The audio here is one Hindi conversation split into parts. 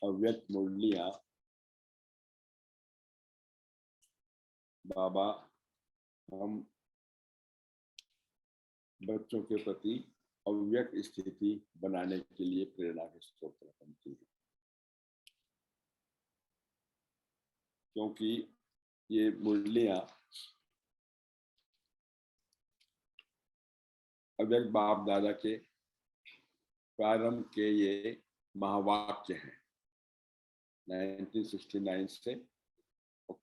अव्यक्त मुरलियां बाबा हम बच्चों के प्रति अव्यक्त स्थिति बनाने के लिए प्रेरणा के स्रोत बनती है, क्योंकि ये मुरलियां अव्यक्त बाप दादा के प्रारंभ के ये महावाक्य हैं 1969 से। तो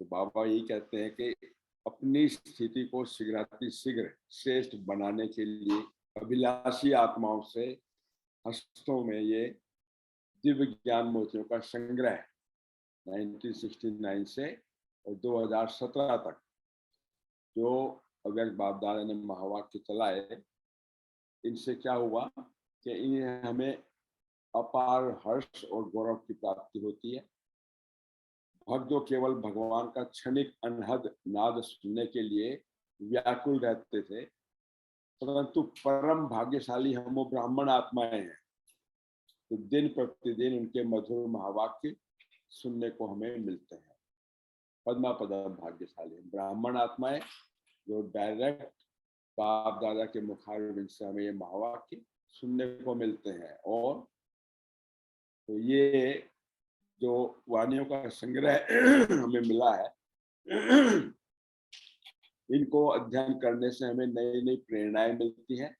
बाबा यही कहते हैं कि अपनी स्थिति को शीघ्रातिशीघ्र श्रेष्ठ बनाने के लिए अभिलाषी आत्माओं से हस्तों में ये दिव्य ज्ञान मोतियों का संग्रह 1969 से और 2017 तक जो अव्यक्त बाप दादा ने महावाक्य चलाए, इनसे क्या हुआ कि इन्हें हमें अपार हर्ष और गौरव की प्राप्ति होती है। भक्त जो केवल भगवान का क्षणिक अनहद नाद सुनने के लिए व्याकुल रहते थे, परंतु परम भाग्यशाली हम वो ब्राह्मण आत्माएं हैं, तो दिन प्रतिदिन उनके मधुर महावाक्य सुनने को हमें मिलते हैं। पद्मा पदम भाग्यशाली ब्राह्मण आत्माएं जो डायरेक्ट बाप दादा के मुखारविंद से हमें ये महावाक्य सुनने को मिलते हैं। और तो ये जो वाणियों का संग्रह हमें मिला है, इनको अध्ययन करने से हमें नई नई प्रेरणाएं मिलती हैं,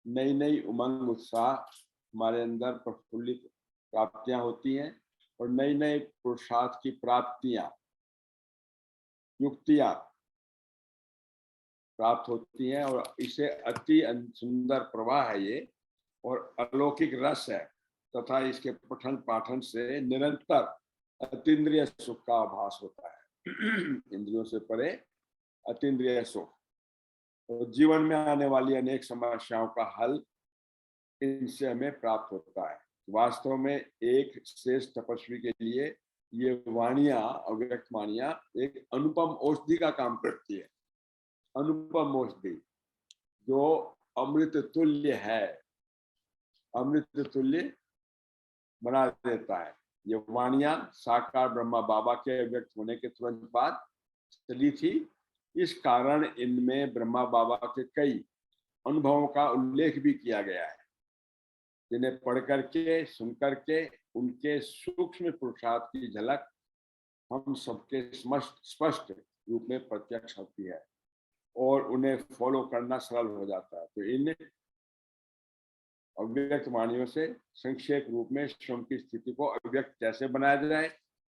नई नई उमंग उत्साह हमारे अंदर प्रफुल्लित प्राप्तियां होती हैं और नई नई पुरुषार्थ की प्राप्तियां युक्तियां प्राप्त होती हैं। और इसे अति सुंदर प्रवाह है ये और अलौकिक रस है, तथा इसके पठन पाठन से निरंतर अतीन्द्रिय सुख का आभास होता है। इंद्रियों से परे अतीन्द्रिय सुख और जीवन में आने वाली अनेक समस्याओं का हल इनसे हमें प्राप्त होता है। वास्तव में एक श्रेष्ठ तपस्वी के लिए ये वाणियां, अव्यक्त वाणियां एक अनुपम औषधि का काम करती है। अनुपम औषधि जो अमृत तुल्य है, अमृत तुल्य बना देता है। ये वाणियां साकार ब्रह्मा बाबा के अव्यक्त होने के तुरंत बाद चली थी, इस कारण इनमें ब्रह्मा बाबा के कई अनुभवों का उल्लेख भी किया गया है, जिन्हें पढ़ करके सुन करके उनके सूक्ष्म पुरुषार्थ की झलक हम सबके स्पष्ट रूप में प्रत्यक्ष होती है और उन्हें फॉलो करना सरल हो जाता है। तो इन अव्यक्त वाणियों से संक्षेप रूप में स्वयं की स्थिति को अव्यक्त कैसे बनाया जाए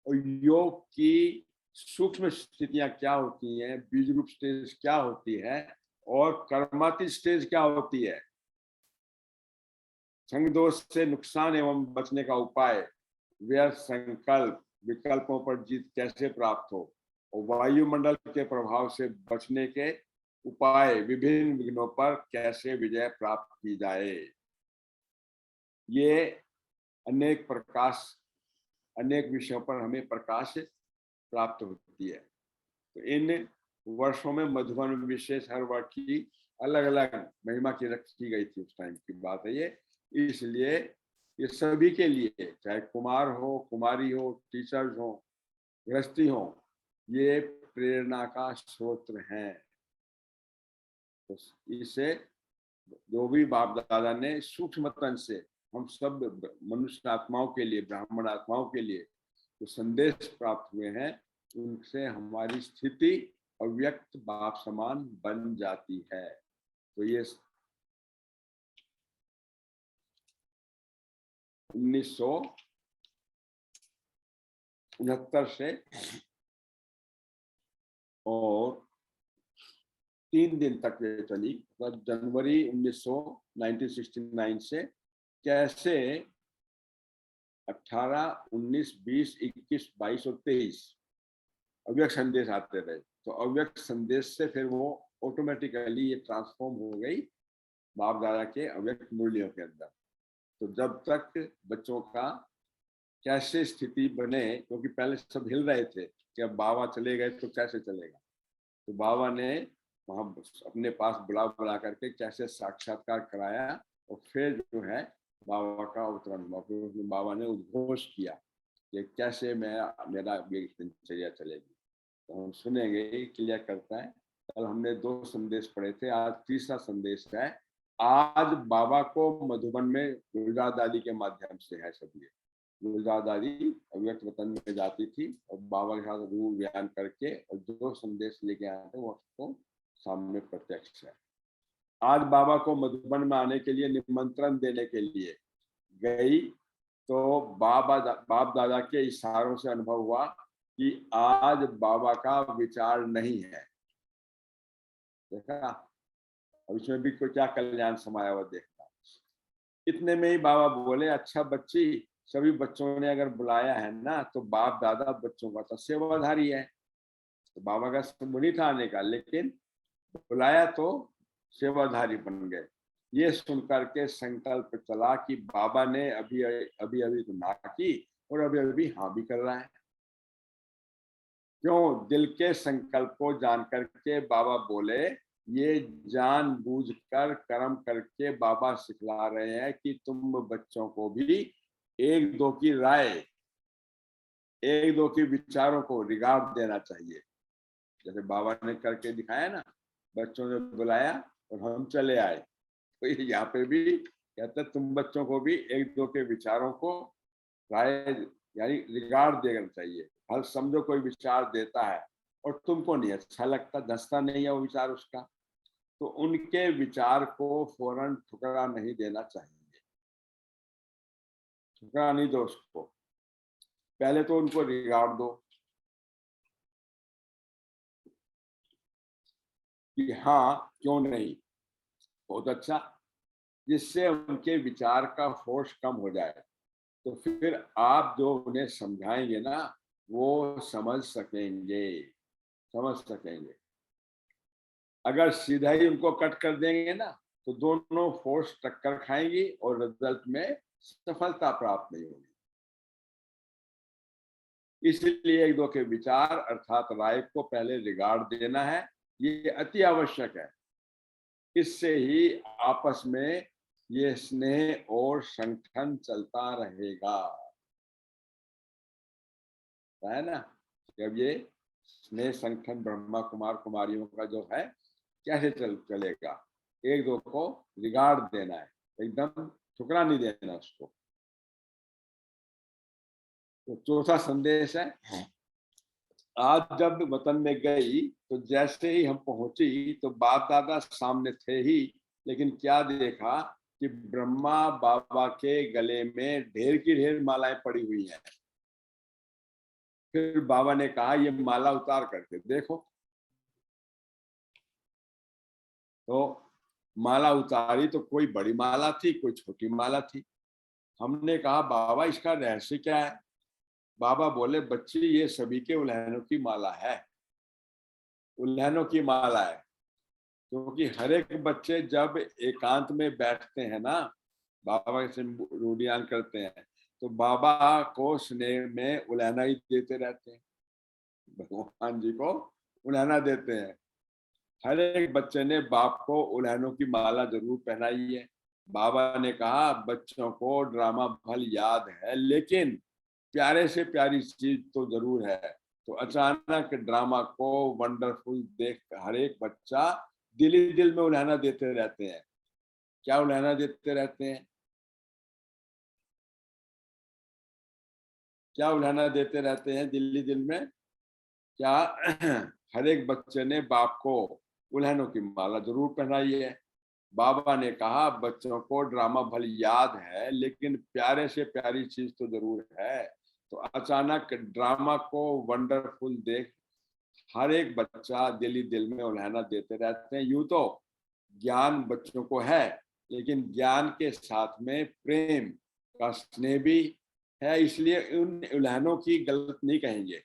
और योग की सूक्ष्म स्थितियां क्या होती हैं, बीज रूप स्टेज क्या होती है और कर्मातीत स्टेज क्या होती है, संग दोष से नुकसान एवं बचने का उपाय, व्यर्थ संकल्प विकल्पों पर जीत कैसे प्राप्त हो और वायुमंडल के प्रभाव से बचने के उपाय, विभिन्न विघ्नों पर कैसे विजय प्राप्त की जाए, ये अनेक विषयों पर हमें प्रकाश प्राप्त होती है। तो इन वर्षों में मधुबन विशेष हर वर्ष की अलग अलग महिमा की रखी गई थी, उस टाइम की बात है ये। इसलिए ये सभी के लिए, चाहे कुमार हो, कुमारी हो, टीचर्स हो, गृहस्थी हो, ये प्रेरणा का स्रोत हैं। तो इसे जो भी बाप दादा ने सूक्ष्मतन से हम सब मनुष्य आत्माओं के लिए, ब्राह्मण आत्माओं के लिए जो संदेश प्राप्त हुए हैं, उनसे हमारी स्थिति अव्यक्त बाप समान बन जाती है। तो ये 1969 से और 3 दिन तक ये चली, मतलब जनवरी 1969 से कैसे 18, 19, 20, 21, 22 और 23 अव्यक्त संदेश आते रहे। तो अव्यक्त संदेश से फिर वो ऑटोमेटिकली ये ट्रांसफॉर्म हो गई बाप दादा के अव्यक्त मूल्यों के अंदर। तो जब तक बच्चों का कैसे स्थिति बने, क्योंकि पहले सब हिल रहे थे कि अब बाबा चले गए तो कैसे चलेगा। तो बाबा ने वहां अपने पास बुला बुला करके कैसे साक्षात्कार कराया, और फिर जो है बाबा का अवतरण हुआ। फिर उसमें बाबा ने उद्घोष किया कि कैसे मेरा ये दिनचर्या चलेगी। तो हम सुनेंगे, क्लियर करता है। कल हमने 2 संदेश पढ़े थे, आज तीसरा संदेश है। आज बाबा को मधुबन में गुलजार दादी के माध्यम से है सब ये। गुलजार दादी अव्यक्त वतन में जाती थी और बाबा के साथ रूह बयान करके और जो संदेश लेके आए थे वो उसको सामने प्रत्यक्ष है। आज बाबा को मधुबन में आने के लिए निमंत्रण देने के लिए गई, तो बाप दादा के इशारों से अनुभव हुआ कि आज बाबा का विचार नहीं है। देखा, अब इसमें भी कोई क्या कल्याण समाया हुआ देखता। इतने में ही बाबा बोले, अच्छा बच्ची, सभी बच्चों ने अगर बुलाया है ना तो बाप दादा बच्चों का तो सेवाधारी है। तो बाबा का सब नहीं था आने का, लेकिन बुलाया तो सेवाधारी बन गए। ये सुनकर के संकल्प चला कि बाबा ने अभी अभी अभी तो ना की और अभी अभी हाँ भी कर रहा है। क्यों? दिल के संकल्प को जान करके बाबा बोले, ये जानबूझकर कर्म करके बाबा सिखला रहे हैं कि तुम बच्चों को भी एक दो की राय, एक दो के विचारों को रिगार्ड देना चाहिए। जैसे बाबा ने करके दिखाया ना, बच्चों ने बुलाया और हम चले आए, तो यहाँ पे भी कहते तुम बच्चों को भी एक दो के विचारों को राय यानी रिगार्ड देना चाहिए। हर समझो कोई विचार देता है और तुमको नहीं अच्छा लगता, धंसता नहीं है वो विचार उसका, तो उनके विचार को फौरन ठुकरा नहीं देना चाहिए। ठुकरा नहीं दो उसको, पहले तो उनको रिगार्ड दो कि हाँ क्यों नहीं, बहुत अच्छा, जिससे उनके विचार का फोर्स कम हो जाए। तो फिर आप जो उन्हें समझाएंगे ना वो समझ सकेंगे। अगर सीधा ही उनको कट कर देंगे ना तो दोनों फोर्स टक्कर खाएंगी और रिजल्ट में सफलता प्राप्त नहीं होगी। इसलिए एक दो के विचार अर्थात राय को पहले रिगार्ड देना है, ये अति आवश्यक है। इससे ही आपस में ये स्नेह और संगठन चलता रहेगा, है ना। जब ये स्नेह संगठन ब्रह्मा कुमार कुमारियों का जो है कैसे चलेगा, एक दो को रिगार्ड देना है, एकदम ठुकरा नहीं देना उसको। तो चौथा संदेश है, आज जब वतन में गई तो जैसे ही हम पहुंची तो बाप दादा सामने थे ही, लेकिन क्या देखा कि ब्रह्मा बाबा के गले में ढेर की ढेर मालाएं पड़ी हुई हैं। फिर बाबा ने कहा ये माला उतार करके देखो। तो माला उतारी तो कोई बड़ी माला थी, कोई छोटी माला थी। हमने कहा बाबा इसका रहस्य क्या है? बाबा बोले, बच्ची ये सभी के उल्हैनों की माला है, उल्हैनों की माला है। क्योंकि हर एक बच्चे जब एकांत में बैठते हैं ना, बाबा से रूढ़ियान करते हैं, तो बाबा को स्नेह में उल्हैना ही देते रहते हैं, भगवान जी को उल्हैना देते हैं। हर एक बच्चे ने बाप को उल्हैनों की माला जरूर पहनाई है। बाबा ने कहा बच्चों को ड्रामा भल याद है, लेकिन प्यारे से प्यारी चीज तो जरूर है। तो अचानक ड्रामा को वंडरफुल देख हर एक बच्चा दिल ही दिल में उल्हाना देते रहते हैं। क्या उल्हाना देते रहते हैं? क्या उल्हाना देते रहते हैं दिल ही दिल में? क्या हर एक बच्चे ने बाप को उल्हानों की माला जरूर पहनाई है। बाबा ने कहा बच्चों को ड्रामा भले याद है, लेकिन प्यारे से प्यारी चीज तो जरूर है। तो अचानक ड्रामा को वंडरफुल देख हर एक बच्चा दिल ही दिल में उल्हाना देते रहते हैं। यूं तो ज्ञान बच्चों को है, लेकिन ज्ञान के साथ में प्रेम का स्नेह भी है, इसलिए उन उल्हानों की गलत नहीं कहेंगे।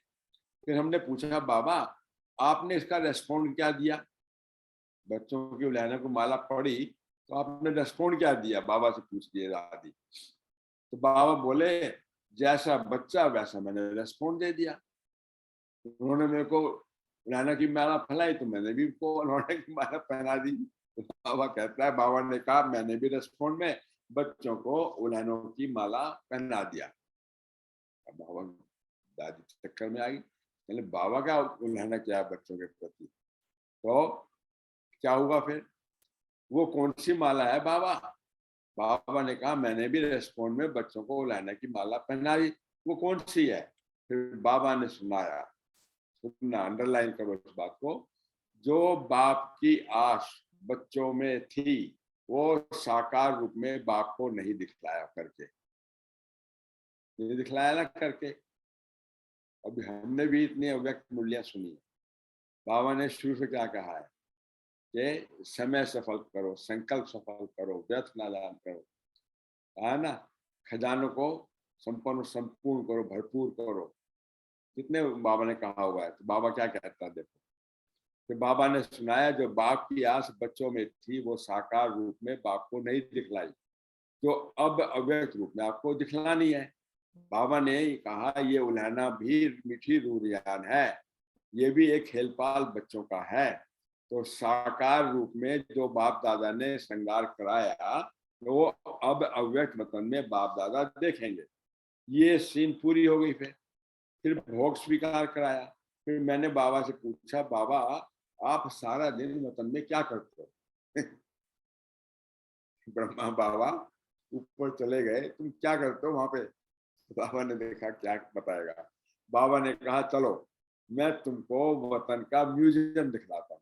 फिर हमने पूछा बाबा आपने इसका रेस्पॉन्ड क्या दिया? बच्चों की उल्हानों को माला पड़ी तो आपने रेस्पॉन्ड क्या दिया? बाबा से पूछ लिया दादी। तो बाबा बोले जैसा बच्चा वैसा मैंने रेस्पॉन्ड दे दिया। उन्होंने मेरे को उलाहना की माला फैलाई तो मैंने भी उनको उन्होंने की माला पहना दी। तो बाबा कहता है, बाबा ने कहा मैंने भी रेस्पॉन्ड में बच्चों को उलाहनों की माला पहना दिया। अब बाबा दादी चक्कर में आ गई, मैंने बाबा का उलाहना किया बच्चों के प्रति, तो क्या हुआ फिर? वो कौन सी माला है बाबा? बाबा ने कहा मैंने भी रेस्पॉन्ड में बच्चों को उलाहना की माला पहनाई, वो कौन सी है? फिर बाबा ने सुनाया, सुनना, अंडरलाइन करो इस बात को, जो बाप की आस बच्चों में थी वो साकार रूप में बाप को नहीं दिखलाया करके, नहीं दिखलाया ना करके। अभी हमने भी इतनी अव्यक्त मूल्य सुनी है। बाबा ने शुरू से क्या कहा है कि समय सफल करो, संकल्प सफल करो, व्यर्थ ना दान करो, है ना, खजानों को संपूर्ण करो, भरपूर करो। कितने बाबा ने कहा हुआ है। तो बाबा क्या कहता है देखो, कि बाबा ने सुनाया जो बाप की आस बच्चों में थी वो साकार रूप में बाप को नहीं दिखलाई, जो अब अव्यक्त रूप में आपको दिखलानी है। बाबा ने कहा ये उलाहना भी मीठी रूरियान है, ये भी एक खेलपाल बच्चों का है। तो साकार रूप में जो बाप दादा ने श्रृंगार कराया तो वो अब अव्यक्त वतन में बाप दादा देखेंगे। ये सीन पूरी हो गई। फिर भोग स्वीकार कराया। फिर मैंने बाबा से पूछा, बाबा आप सारा दिन वतन में क्या करते हो? ब्रह्मा बाबा ऊपर चले गए, तुम क्या करते हो वहां पे? बाबा ने देखा क्या बताएगा। बाबा ने कहा चलो मैं तुमको वतन का म्यूजियम दिखलाता हूँ।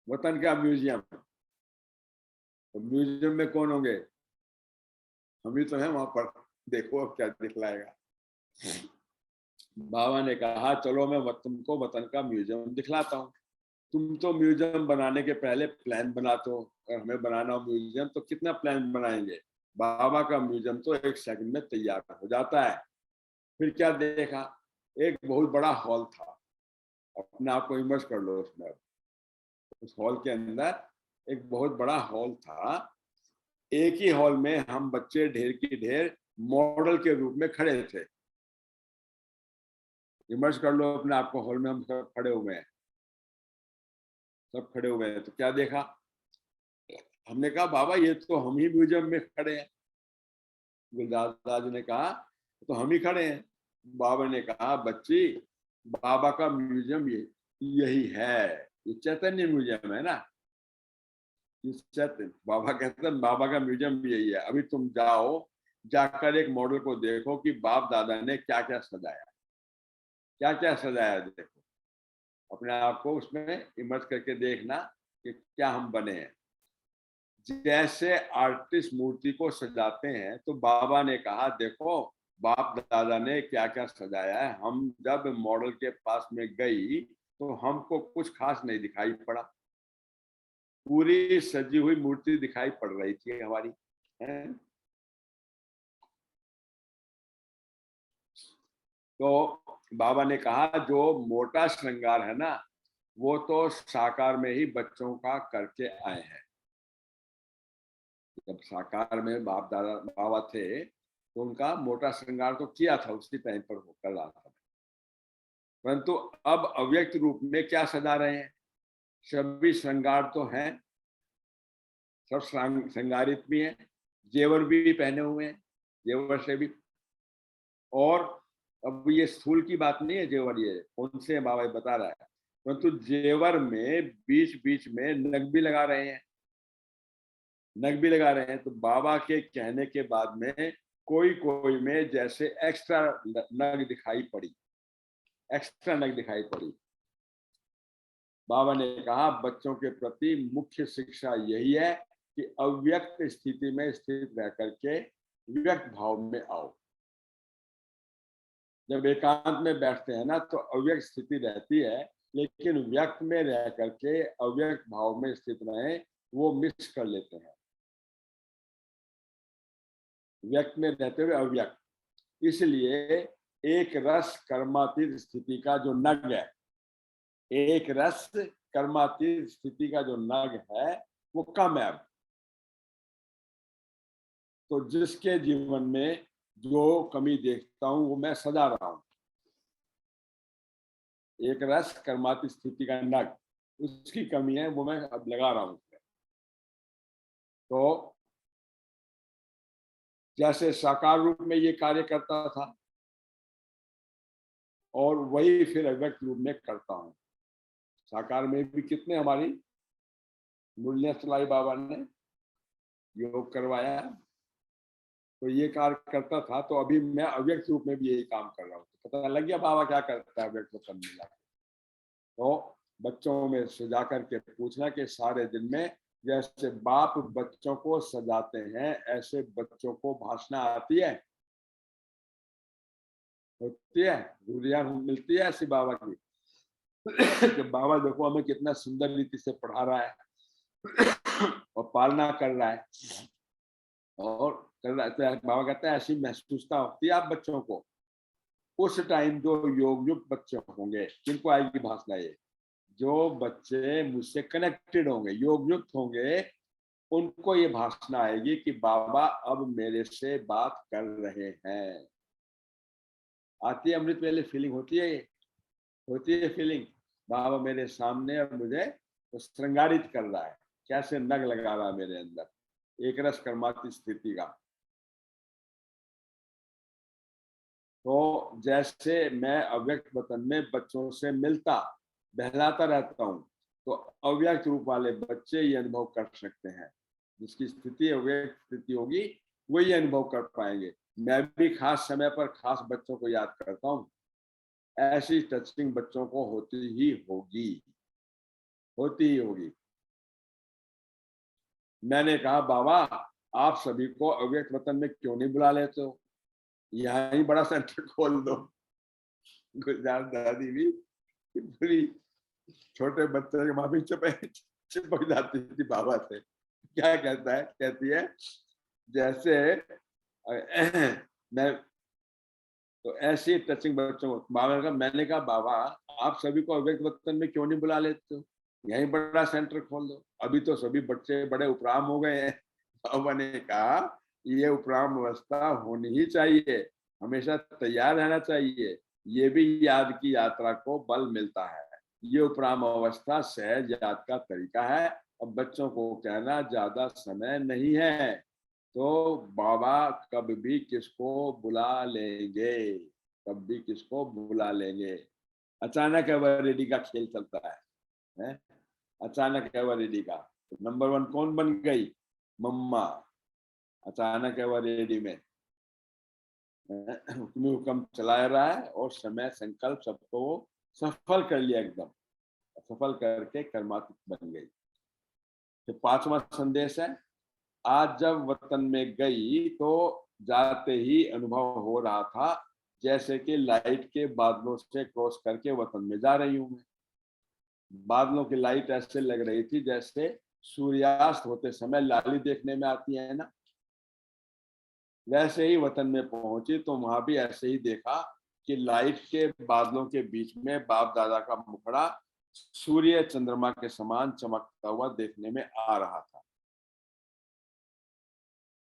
वतन का म्यूजियम, तो म्यूजियम में कौन होंगे? हम ही तो हैं वहां पर, देखो अब क्या दिखलाएगा। बाबा ने कहा चलो मैं तुमको वतन का म्यूजियम दिखलाता हूँ। तुम तो म्यूजियम बनाने के पहले प्लान बनाते हो, अगर हमें बनाना हो म्यूजियम तो कितना प्लान बनाएंगे। बाबा का म्यूजियम तो 1 सेकंड में तैयार हो जाता है। फिर क्या देखा, एक बहुत बड़ा हॉल था, अपने आप को इमर्स कर लो उसमें। उस हॉल के अंदर एक बहुत बड़ा हॉल था। एक ही हॉल में हम बच्चे ढेर की ढेर मॉडल के रूप में खड़े थे। इमर्स कर लो अपने आप को, हॉल में हम सब खड़े हुए हैं, सब खड़े हुए हैं। तो क्या देखा, हमने कहा बाबा ये तो हम ही म्यूजियम में खड़े हैं। गुलदास ने कहा तो हम ही खड़े हैं। बाबा ने कहा बच्ची बाबा का म्यूजियम यही है, ये चैतन्य म्यूजियम है ना। चैतन्य बाबा कहते हैं बाबा का म्यूजियम यही है। अभी तुम जाओ, जाकर एक मॉडल को देखो कि बाप दादा ने क्या क्या सजाया, क्या क्या सजाया। देखो अपने आप को उसमें इमर्स करके देखना कि क्या हम बने हैं। जैसे आर्टिस्ट मूर्ति को सजाते हैं तो बाबा ने कहा देखो बाप दादा ने क्या क्या सजाया है। हम जब मॉडल के पास में गई तो हमको कुछ खास नहीं दिखाई पड़ा, पूरी सजी हुई मूर्ति दिखाई पड़ रही थी हमारी, है? तो बाबा ने कहा जो मोटा श्रृंगार है ना वो तो साकार में ही बच्चों का करके आए हैं। जब साकार में बाप दादा बाबा थे तो उनका मोटा श्रृंगार तो किया था, उसी टाइम पर वो कर रहा था। परंतु अब अव्यक्त रूप में क्या सजा रहे हैं? सभी श्रृंगार तो हैं, सब श्रृंगारित भी हैं, जेवर भी पहने हुए हैं, जेवर से भी। और अब ये स्थूल की बात नहीं है जेवर, ये उनसे बाबा बता रहा है। परंतु जेवर में बीच बीच में नग भी लगा रहे हैं, नग भी लगा रहे हैं। तो बाबा के कहने के बाद में कोई कोई में जैसे एक्स्ट्रा नग दिखाई पड़ी, एक्स्ट्रा नग दिखाई पड़ी। बाबा ने कहा बच्चों के प्रति मुख्य शिक्षा यही है कि अव्यक्त स्थिति में स्थित रह करके व्यक्त भाव में आओ। जब एकांत में बैठते हैं ना तो अव्यक्त स्थिति रहती है, लेकिन व्यक्त में रह करके अव्यक्त भाव में स्थित रहे वो मिस कर लेते हैं, व्यक्त में रहते हुए अव्यक्त। इसलिए एक रस कर्मातीत स्थिति का जो नग है, एक रस कर्मातीत स्थिति का जो नग है वो कम है। तो जिसके जीवन में जो कमी देखता हूं वो मैं सजा रहा हूं। एक रस कर्माती स्थिति का नग, उसकी कमी है, वो मैं अब लगा रहा हूं उसमें। तो जैसे साकार रूप में ये कार्य करता था और वही फिर अव्यक्त रूप में करता हूं। साकार में भी कितने हमारी मूल्य चलाई बाबा ने, योग करवाया, तो ये कार्य करता था। तो अभी मैं अव्यक्त रूप में भी यही काम कर रहा हूँ। तो पता लग गया बाबा क्या करता है अव्यक्त रूप में। तो बच्चों में सजा करके पूछना कि सारे दिन में जैसे बाप बच्चों को सजाते हैं, ऐसे बच्चों को भाषणा आती है, होती है, गुरिया मिलती है ऐसी बाबा की कि बाबा देखो हमें कितना सुंदर रीति से पढ़ा रहा है और पालना कर रहा है और कर रहा है। बाबा कहता है ऐसी महसूसता होती है आप बच्चों को। उस टाइम जो योग युक्त बच्चे होंगे, किनको आएगी भाषणा? ये जो बच्चे मुझसे कनेक्टेड होंगे, योग युक्त होंगे, उनको ये भाषणा आएगी कि बाबा अब मेरे से बात कर रहे हैं। आती है अमृत वेले फीलिंग, होती है ये, होती है फीलिंग, बाबा मेरे सामने और मुझे तो श्रृंगारित कर रहा है, कैसे नग लगा रहा है मेरे अंदर, एक रस कर्माती स्थिति का। तो जैसे मैं अव्यक्त वतन में बच्चों से मिलता बहलाता रहता हूँ, तो अव्यक्त रूप वाले बच्चे ये अनुभव कर सकते हैं। जिसकी स्थिति अव्यक्त स्थिति होगी वही अनुभव कर पाएंगे। मैं भी खास समय पर खास बच्चों को याद करता हूँ। ऐसी टचिंग बच्चों को होती ही होगी, होती ही होगी। मैंने कहा बाबा आप सभी को अव्यक्त वतन में क्यों नहीं बुला लेते हो, यहाँ ही बड़ा सेंटर खोल दो। गुलजार दादी भी पूरी छोटे बच्चे के माफी चिपक जाती थी बाबा से। क्या कहता है, कहती है जैसे मैं तो ऐसी टचिंग बच्चों को बाबा का, मैंने कहा बाबा आप सभी को अव्यक्त वतन में क्यों नहीं बुला लेते हो, यहीं बड़ा सेंटर खोल दो, अभी तो सभी बच्चे बड़े उपराम हो गए हैं। बाबा ने कहा ये उपराम अवस्था होनी ही चाहिए, हमेशा तैयार रहना चाहिए, ये भी याद की यात्रा को बल मिलता है। ये उपराम अवस्था सहज याद का तरीका है। अब बच्चों को कहना ज्यादा समय नहीं है, तो बाबा कब भी किसको बुला लेंगे, कब भी किसको बुला लेंगे। अचानक एवर रेडी का खेल चलता है? अचानक एवर रेडी का तो नंबर 1 कौन बन गई? मम्मा। अचानक एवर रेडी में हुक्म हुक्म चला रहा है और समय संकल्प सबको सफल कर लिया, एकदम सफल करके कर्मातीत बन गई। तो 5वां संदेश है, आज जब वतन में गई तो जाते ही अनुभव हो रहा था जैसे कि लाइट के बादलों से क्रॉस करके वतन में जा रही हूं मैं। बादलों की लाइट ऐसे लग रही थी जैसे सूर्यास्त होते समय लाली देखने में आती है ना, वैसे ही वतन में पहुंची तो वहां भी ऐसे ही देखा कि लाइट के बादलों के बीच में बाप दादा का मुखड़ा सूर्य चंद्रमा के समान चमकता हुआ देखने में आ रहा था।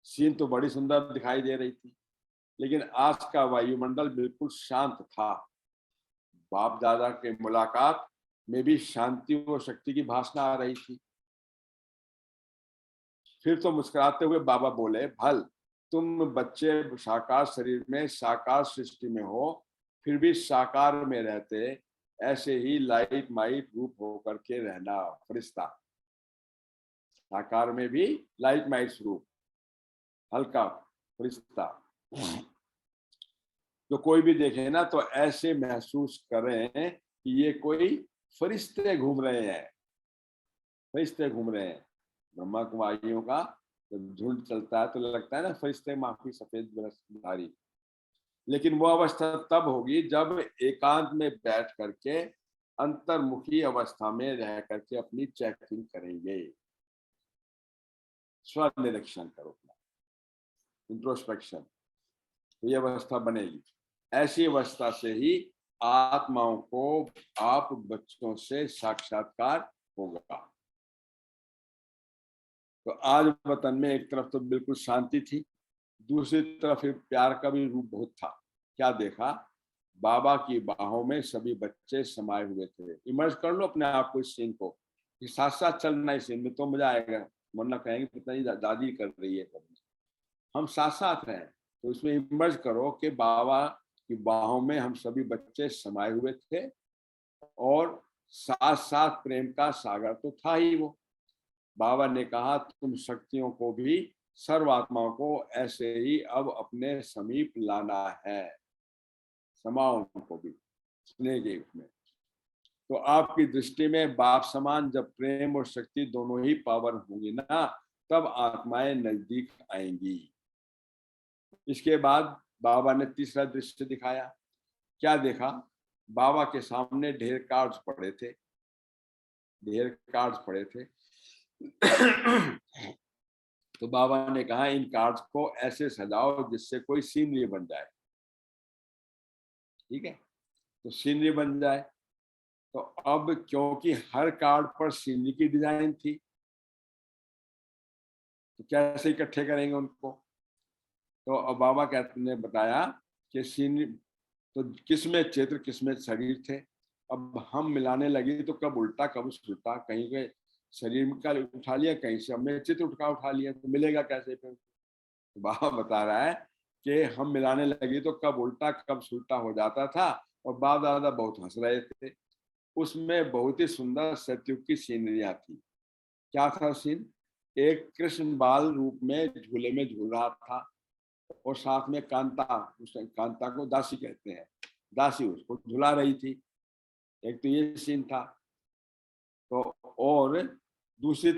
सीन तो बड़ी सुंदर दिखाई दे रही थी, लेकिन आज का वायुमंडल बिल्कुल शांत था। बाप दादा के मुलाकात में भी शांति और शक्ति की भाषा आ रही थी। फिर तो मुस्कुराते हुए बाबा बोले, भल तुम बच्चे साकार शरीर में साकार सृष्टि में हो, फिर भी साकार में रहते, ऐसे ही लाइट माइट रूप होकर के रहना फरिश्ता। साकार में भी लाइट माइट स्वरूप, हल्का फरिश्ता। तो कोई भी देखे ना तो ऐसे महसूस करें कि ये कोई फरिश्ते घूम रहे हैं, फरिश्ते घूम रहे हैं। ब्रह्मा कुमारियों का जब झुंड चलता है तो लगता है ना फरिश्ते माफी सफेद बरसधारी। लेकिन वो अवस्था तब होगी जब एकांत में बैठ करके अंतर्मुखी अवस्था में रह करके अपनी चेकिंग करेंगे, स्व निरीक्षण करो, इंट्रोस्पेक्शन, तो ये अवस्था बनेगी। ऐसी अवस्था से ही आत्माओं को आप बच्चों से साक्षात्कार होगा। तो आज वतन में एक तरफ तो बिल्कुल शांति थी, दूसरी तरफ प्यार का भी रूप बहुत था। क्या देखा? बाबा की बाहों में सभी बच्चे समाये हुए थे। इमर्ज कर लो अपने आप को इस सीन को, कि साथ साथ चलना इस सीन में तो मजा आएगा, वरना कहेंगे कितना ही दादी कर रही है। हम साथ साथ हैं, तो इसमें इमर्ज करो कि बाबा की बाहों में हम सभी बच्चे समाये हुए थे और साथ साथ प्रेम का सागर तो था ही वो। बाबा ने कहा तुम शक्तियों को भी, सर्वात्माओं को ऐसे ही अब अपने समीप लाना है, समाओं को भी स्नेह के में। तो आपकी दृष्टि में बाप समान जब प्रेम और शक्ति दोनों ही पावर होंगी ना, तब आत्माएं नजदीक आएंगी। इसके बाद बाबा ने तीसरा दृश्य दिखाया। क्या देखा? बाबा के सामने ढेर कार्ड्स पड़े थे, ढेर कार्ड्स पड़े थे। तो बाबा ने कहा इन कार्ड्स को ऐसे सजाओ जिससे कोई सीनरी बन जाए। ठीक है, तो सीनरी बन जाए। तो अब क्योंकि हर कार्ड पर सीनरी की डिजाइन थी, तो कैसे इकट्ठे करेंगे उनको? तो अब बाबा ने बताया कि सीनरी तो किसमें चित्र किसमें शरीर थे। अब हम मिलाने लगे तो कब उल्टा कब उल्टा, कहीं के शरीर का उठा लिया, कहीं से हमने चित्र उठा लिया, तो मिलेगा कैसे फिर? तो बाबा बता रहा है कि हम मिलाने लगे तो कब उल्टा कब उल्टा हो जाता था, और बाप दादा बहुत हंस रहे थे। उसमें बहुत ही सुंदर सतयुग की सीनरियां थी। क्या था सीन? एक कृष्ण बाल रूप में झूले में झूल रहा था और साथ में कांता, उस कांता को दासी कहते हैं, दासी उसको झुला रही थी। एक तो ये सीन था। तो और दूसरी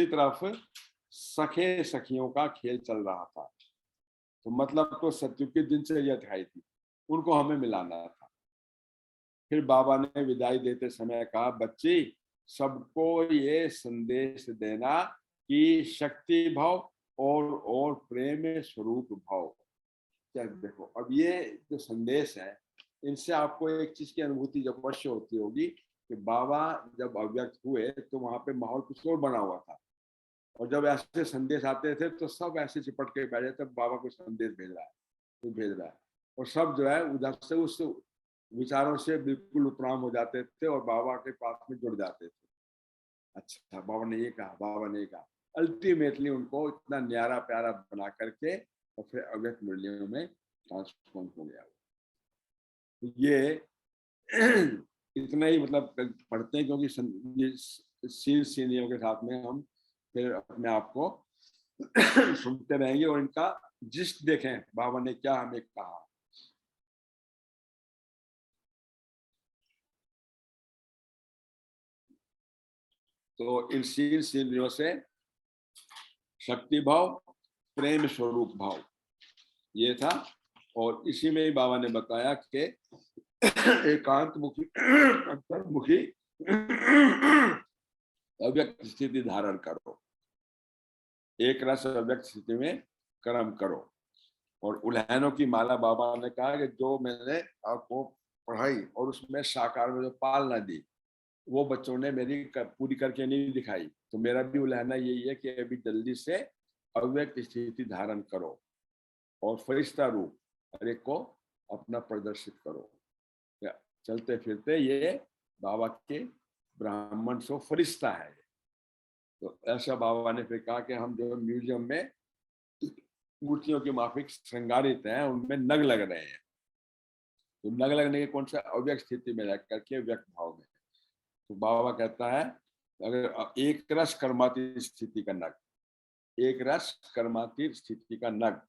तरफ सखे सखियों का खेल चल रहा था। तो मतलब तो सतयुग की दिनचर्या दिखाई थी, उनको हमें मिलाना था। फिर बाबा ने विदाई देते समय कहा बच्ची सबको ये संदेश देना कि शक्ति भाव और प्रेम स्वरूप भाव। क्या देखो, अब ये जो संदेश है इनसे आपको एक चीज की अनुभूति जब अवश्य होती होगी कि बाबा जब अव्यक्त हुए तो वहां पे माहौल कुछ और बना हुआ था, और जब ऐसे संदेश आते थे तो सब ऐसे चिपट के बैठे थे, बाबा को संदेश भेज रहा है, और सब जो है उधर से उस विचारों से बिल्कुल उपराम हो जाते थे और बाबा के पास में जुड़ जाते थे। अच्छा, बाबा ने ये कहा, अल्टीमेटली उनको इतना न्यारा प्यारा बना करके और फिर अव्यक्त मुरलियों में ट्रांसफॉर्म हो गया। ये इतना ही मतलब पढ़ते हैं, क्योंकि सीनियों के साथ में हम फिर अपने आप को सुनते रहेंगे और इनका जिस्ट देखें बाबा ने क्या हमें कहा। तो इन सीनियों से शक्ति भाव, प्रेम स्वरूप भाव, ये था। और इसी में ही बाबा ने बताया कि एकांत मुखी अंतर्मुखी अव्यक्त स्थिति धारण करो, एक रस अव्यक्त स्थिति में कर्म करो। और उल्हैनों की माला बाबा ने कहा कि जो मैंने आपको पढ़ाई और उसमें साकार में जो पालना दी वो बच्चों ने मेरी पूरी करके नहीं दिखाई, तो मेरा भी उल्हैना यही है कि अभी जल्दी से अव्यक्त स्थिति धारण करो और फरिश्ता रूप हर एक को अपना प्रदर्शित करो। चलते फिरते ये बाबा के ब्राह्मण सो फरिश्ता है। तो ऐसा बाबा ने फिर कहा कि हम जो म्यूजियम में मूर्तियों की माफिक श्रृंगारित हैं उनमें नग लग रहे हैं, तो नग लगने के कौन सा? अव्यक्त स्थिति में रह करके व्यक्त भाव में। तो बाबा कहता है अगर एक रस कर्मातीत स्थिति का नग, एक रस कर्मातीत स्थिति का नग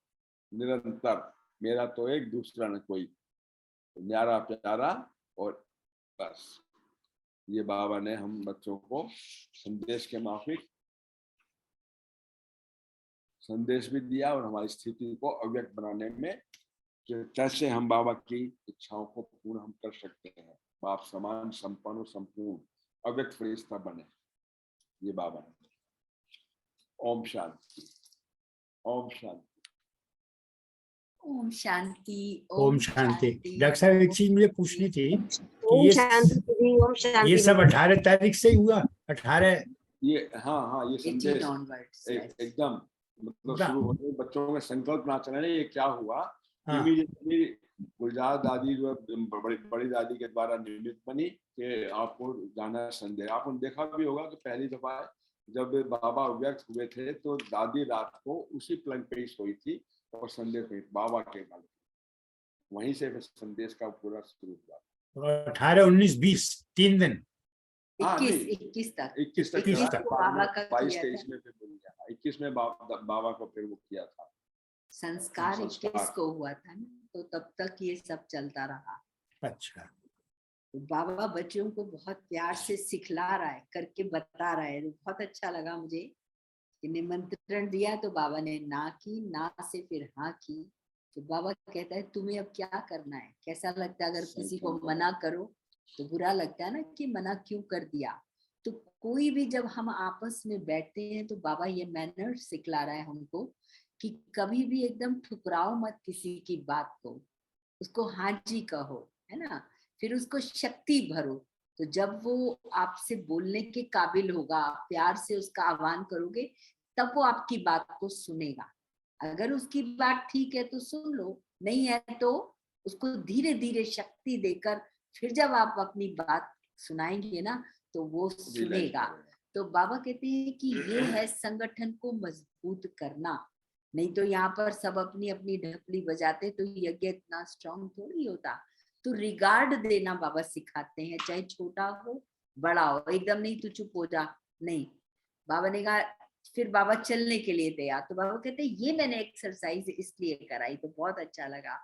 निरंतर, मेरा तो एक दूसरा न कोई, न्यारा प्यारा, और बस ये बाबा ने हम बच्चों को संदेश के माफिक संदेश भी दिया और हमारी स्थिति को अव्यक्त बनाने में कैसे हम बाबा की इच्छाओं को पूर्ण हम कर सकते हैं, बाप समान संपन्न और संपूर्ण अव्यक्त फरिश्ता बने। ये बाबा ने। ओम शांति, ओम शांति, ओम शांति, ओम शांति। डॉक्टर साहब एक चीज मुझे पूछनी थी कि ये सब 18 तारीख से ही हुआ? 18? ये हाँ ये संदेश एकदम मतलब हाँ। शुरू होते ही बच्चों में संकल्प ना चले ये क्या हुआ, हाँ। इमीडिएटली गुलजार दादी जो बड़ी बड़ी दादी के द्वारा निमित्त बनी कि आपको जाना है संदेश। आपने देखा भी होगा कि पहली दफा जब बाबा व्यक्त हुए थे तो दादी रात को उसी पलंग पे ही सोई थी और संदेश हुई बाबा के गल, वहीं से फिर संदेश का पूरा शुरू हुआ। तो 18, 19, 20 3 दिन। हाँ, 21 तक 21 तक 21 चला, तक। बाबा का 22 किया 23 था में फिर मिल गया, 21 में बाबा को फिर वो किया था संस्कार, 21 संस्कार। को हुआ था ना, तो तब तक ये सब चलता रहा। अच्छा। तो बाबा बच्चों को बहुत प्यार से सिखला रहा है, करके बता रहा है। तो बहुत अच्छा लगा मुझे कि निमंत्रण दिया तो बाबा ने ना की, ना से फिर हाँ की। तो बाबा कहता है तुम्हें अब क्या करना है, कैसा लगता है अगर किसी को मना करो तो बुरा लगता है ना कि मना क्यों कर दिया। तो कोई भी जब हम आपस में बैठते हैं तो बाबा ये मैनर सिखला रहा है हमको कि कभी भी एकदम ठुकराओ मत किसी की बात को, उसको हाँ जी कहो, है ना, फिर उसको शक्ति भरो। तो जब वो आपसे बोलने के काबिल होगा, आप प्यार से उसका आह्वान करोगे तब वो आपकी बात को सुनेगा। अगर उसकी बात ठीक है तो सुन लो, नहीं है तो उसको धीरे धीरे शक्ति देकर फिर जब आप अपनी बात सुनाएंगे ना तो वो सुनेगा। तो बाबा कहते हैं कि ये है संगठन को मजबूत करना। नहीं तो यहाँ पर सब अपनी अपनी ढपली बजाते तो यज्ञ इतना स्ट्रांग थोड़ी होता। तो रिगार्ड देना बाबा सिखाते हैं, चाहे छोटा हो बड़ा हो। एकदम नहीं तू चुप हो जा, नहीं। बाबा ने कहा, फिर बाबा चलने के लिए तैयार। तो बाबा कहते हैं ये मैंने एक्सरसाइज इसलिए कराई, तो बहुत अच्छा लगा।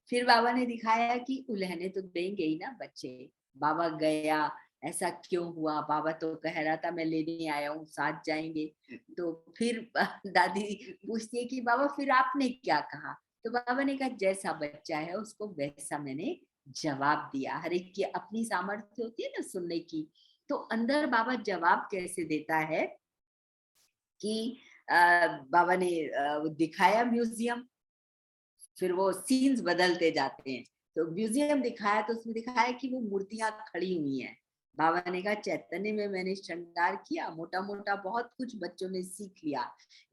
फिर बाबा ने दिखाया कि उलहने तो देंगे ही ना बच्चे। बाबा गया, ऐसा क्यों हुआ, बाबा तो कह रहा था मैं लेने आया हूँ, साथ जाएंगे। तो फिर दादी पूछती है कि बाबा फिर आपने क्या कहा। तो बाबा ने कहा जैसा बच्चा है उसको वैसा मैंने जवाब दिया। हर एक की अपनी सामर्थ्य होती है ना सुनने की। तो अंदर बाबा जवाब कैसे देता है कि बाबा ने दिखाया म्यूजियम, फिर वो सीन्स बदलते जाते हैं। तो म्यूजियम दिखाया तो उसमें दिखाया कि वो मूर्तियां खड़ी हुई हैं। बाबा ने कहा चैतन्य में मैंने श्रृंगार किया, मोटा मोटा बहुत कुछ बच्चों ने सीख लिया,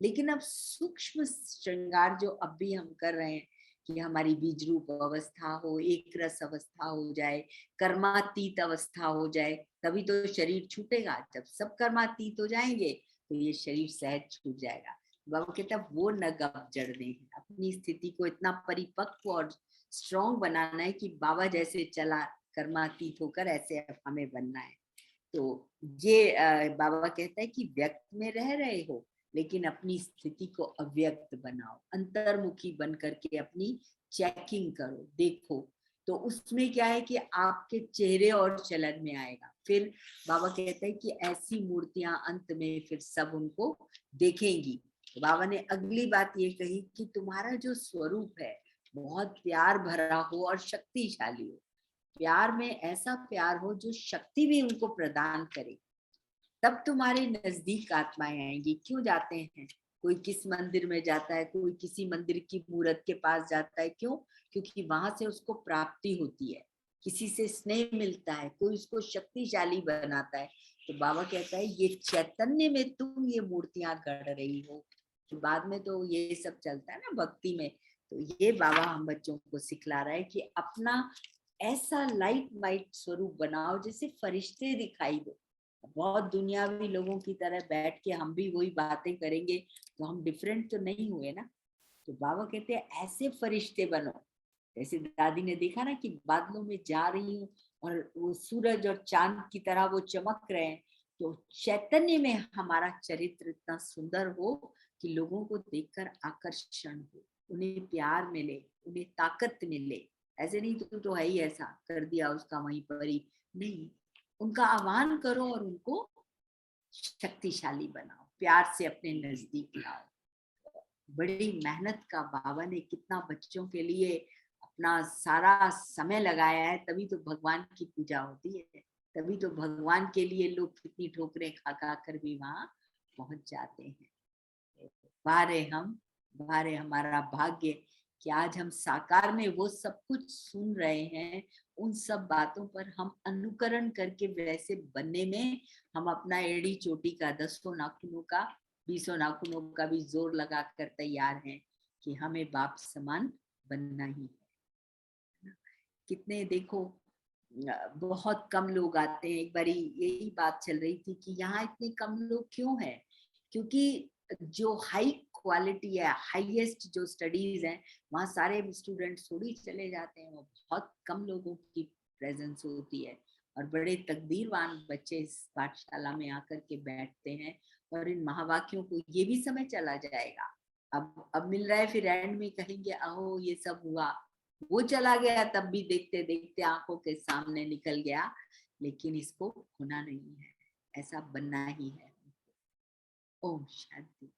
लेकिन अब सूक्ष्म श्रृंगार जो अब भी हम कर रहे हैं कि हमारी बीज रूप अवस्था हो, एक रस अवस्था हो जाए, कर्मातीत अवस्था हो जाए, तभी तो शरीर छूटेगा। जब सब कर्मातीत हो जाएंगे तो ये शरीर सहज छूट जाएगा। बाबा कहता वो न गप जड़ने हैं, अपनी स्थिति को इतना परिपक्व और स्ट्रॉन्ग बनाना है कि बाबा जैसे चला कर्मातीत होकर ऐसे हमें बनना है। तो ये बाबा कहता है कि व्यक्त में रह रहे हो लेकिन अपनी स्थिति को अव्यक्त बनाओ, अंतर्मुखी बन करके अपनी चेकिंग करो, देखो। तो उसमें क्या है कि आपके चेहरे और चलन में आएगा। फिर बाबा कहता है कि ऐसी मूर्तियां अंत में फिर सब उनको देखेंगी। तो बाबा ने अगली बात ये कही कि तुम्हारा जो स्वरूप है बहुत प्यार भरा हो और शक्तिशाली हो। प्यार में ऐसा प्यार हो जो शक्ति भी उनको प्रदान करे, तब तुम्हारे नजदीक आत्माएं आएंगी। क्यों जाते हैं, कोई किस मंदिर में जाता है, कोई किसी मंदिर की मूर्त के पास जाता है, क्यों? क्योंकि वहां से उसको प्राप्ति होती है, किसी से स्नेह मिलता है, कोई उसको शक्तिशाली बनाता है। तो बाबा कहता है ये चैतन्य में तुम ये मूर्तियां गढ़ रही हो। तो बाद में तो ये सब चलता है ना भक्ति में। तो ये बाबा हम बच्चों को सिखला रहा है कि अपना ऐसा लाइट वाइट स्वरूप बनाओ जैसे फरिश्ते दिखाई दो। बहुत दुनियावी लोगों की तरह बैठ के हम भी वही बातें करेंगे तो हम डिफरेंट तो नहीं हुए ना। तो बाबा कहते हैं ऐसे फरिश्ते बनो, जैसे दादी ने देखा ना कि बादलों में जा रही हूँ और वो सूरज और चांद की तरह वो चमक रहे हैं। तो चैतन्य में हमारा चरित्र इतना सुंदर हो कि लोगों को देखकर आकर्षण हो, उन्हें प्यार मिले, उन्हें ताकत मिले। ऐसे नहीं तो है ही ऐसा कर दिया उसका वहीं पर ही, नहीं, उनका आह्वान करो और उनको शक्तिशाली बनाओ, प्यार से अपने नजदीक लाओ। बड़ी मेहनत का बाबा ने कितना बच्चों के लिए अपना सारा समय लगाया है, तभी तो भगवान की पूजा होती है, तभी तो भगवान के लिए लोग कितनी ठोकरें खा खा कर भी वहां पहुंच जाते हैं। वारे हम, वारे हमारा भाग्य कि आज हम साकार में वो सब कुछ सुन रहे हैं। उन सब बातों पर हम अनुकरण करके वैसे बनने में हम अपना एड़ी चोटी का 10 नाखूनों का बीसों नाखूनों का भी जोर लगा कर तैयार हैं कि हमें बाप समान बनना ही है। कितने देखो बहुत कम लोग आते हैं। एक बारी यही बात चल रही थी कि यहाँ इतने कम लोग क्यों हैं, क्योंकि जो हाई क्वालिटी है, हाईएस्ट जो स्टडीज हैं, वहाँ सारे स्टूडेंट्स थोड़ी चले जाते हैं, वो बहुत कम लोगों की प्रेजेंस होती है और बड़े तकदीरवान बच्चे इस पाठशाला में आकर के बैठते हैं। और इन महावाक्यों को ये भी समय चला जाएगा, अब मिल रहा है, फिर एंड में कहेंगे अहो ये सब हुआ, वो चला गया, तब भी देखते देखते आंखों के सामने निकल गया, लेकिन इसको होना नहीं है, ऐसा बनना ही है। ओम शांति।